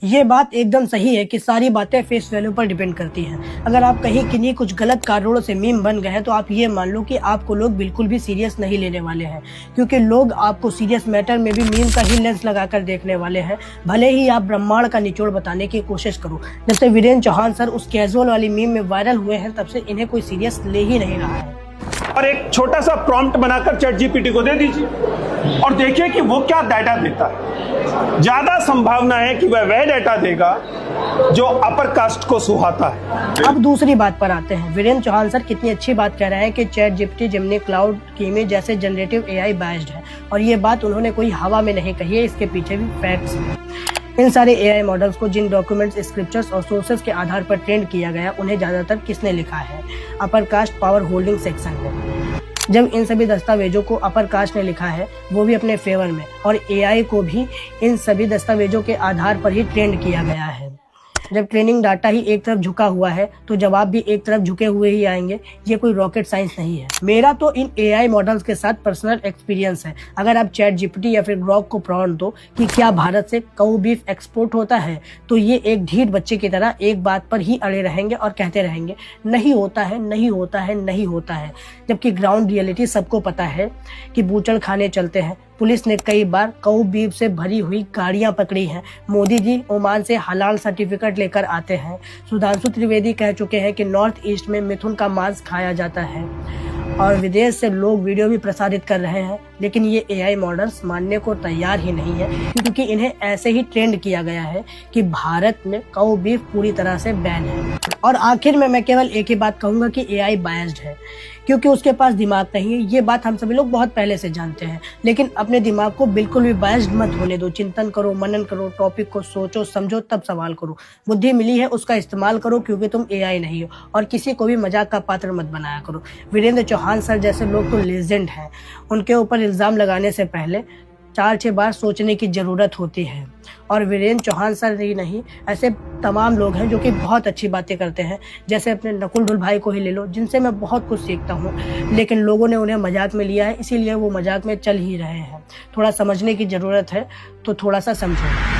ये बात एकदम सही है कि सारी बातें फेस वैल्यू पर डिपेंड करती हैं। अगर आप कहीं किन्हीं कुछ गलत कारणों से मीम बन गए हैं तो आप ये मान लो कि आपको लोग बिल्कुल भी सीरियस नहीं लेने वाले हैं, क्योंकि लोग आपको सीरियस मैटर में भी मीम का ही लेंस लगाकर देखने वाले हैं, भले ही आप ब्रह्मांड का निचोड़ बताने की कोशिश करो। जब से वीरेंद्र चौहान सर उस कैजुअल वाली मीम में वायरल हुए हैं तब से इन्हें कोई सीरियस ले ही नहीं रहा है। और एक छोटा सा प्रॉम्प्ट बनाकर चैट जीपीटी को दे दीजिए और देखिए कि वो क्या डाटा देता है। ज्यादा संभावना है कि वह डाटा देगा जो अपर कास्ट को सुहाता है। अब दूसरी बात पर आते हैं। वीरेंद्र चौहान सर कितनी अच्छी बात कह रहे हैं कि चैट जीपीटी, जेमिनी, क्लाउड की इमेज जैसे जनरेटिव एआई बायस्ड है, और ये बात उन्होंने कोई हवा में नहीं कही है, इसके पीछे भी फैक्ट्स हैं। इन सारे एआई मॉडल्स को जिन डॉक्यूमेंट्स, स्क्रिप्चर्स और सोर्सेज के आधार पर ट्रेंड किया गया, उन्हें ज्यादातर किसने लिखा है? Upper caste power holding section ने। जब इन सभी दस्तावेजों को अपर कास्ट ने लिखा है, वो भी अपने फेवर में, और एआई को भी इन सभी दस्तावेजों के आधार पर ही ट्रेंड किया गया है। जब ट्रेनिंग डाटा ही एक तरफ झुका हुआ है तो जवाब भी एक तरफ झुके हुए ही आएंगे। ये कोई रॉकेट साइंस नहीं है। मेरा तो इन एआई मॉडल्स के साथ पर्सनल एक्सपीरियंस है। अगर आप चैट जीपीटी या फिर ग्रॉक को प्रॉम्प्ट दो कि क्या भारत से काऊ बीफ एक्सपोर्ट होता है, तो ये एक ढीठ बच्चे की तरह एक बात पर ही अड़े रहेंगे और कहते रहेंगे नहीं होता है, नहीं होता है, नहीं होता है। जबकि ग्राउंड रियलिटी सबको पता है कि बूचड़ खाने चलते हैं। पुलिस ने कई बार काऊ बीफ से भरी हुई गाड़ियां पकड़ी हैं। मोदी जी ओमान से हलाल सर्टिफिकेट लेकर आते हैं। सुधांशु त्रिवेदी कह चुके हैं कि नॉर्थ ईस्ट में मिथुन का मांस खाया जाता है, और विदेश से लोग वीडियो भी प्रसारित कर रहे हैं। लेकिन ये एआई मॉडल्स मानने को तैयार ही नहीं है, क्योंकि इन्हें ऐसे ही ट्रेंड किया गया है कि भारत में काऊ बीफ पूरी तरह से बैन है। और आखिर में मैं केवल एक ही बात कहूंगा कि एआई बायस्ड है, क्योंकि उसके पास दिमाग नहीं है। ये बात हम सभी लोग बहुत पहले से जानते हैं, लेकिन अपने दिमाग को बिल्कुल भी बायस्ड मत होने दो। चिंतन करो, मनन करो, टॉपिक को सोचो, समझो, तब सवाल करो। बुद्धि मिली है उसका इस्तेमाल करो, क्योंकि तुम एआई नहीं हो, और किसी को भी मजाक का पात्र मत बनाया करो। वीरेंद्र चौहान सर जैसे लोग तो लेजेंड हैं। उनके ऊपर इल्जाम लगाने से पहले 4-6 बार सोचने की जरूरत होती है। और वीरेंद्र चौहान सर ही नहीं, ऐसे तमाम लोग हैं जो कि बहुत अच्छी बातें करते हैं। जैसे अपने नकुल ढुल भाई को ही ले लो, जिनसे मैं बहुत कुछ सीखता हूँ, लेकिन लोगों ने उन्हें मजाक में लिया है, इसीलिए वो मजाक में चल ही रहे हैं। थोड़ा समझने की जरूरत है, तो थोड़ा सा समझो।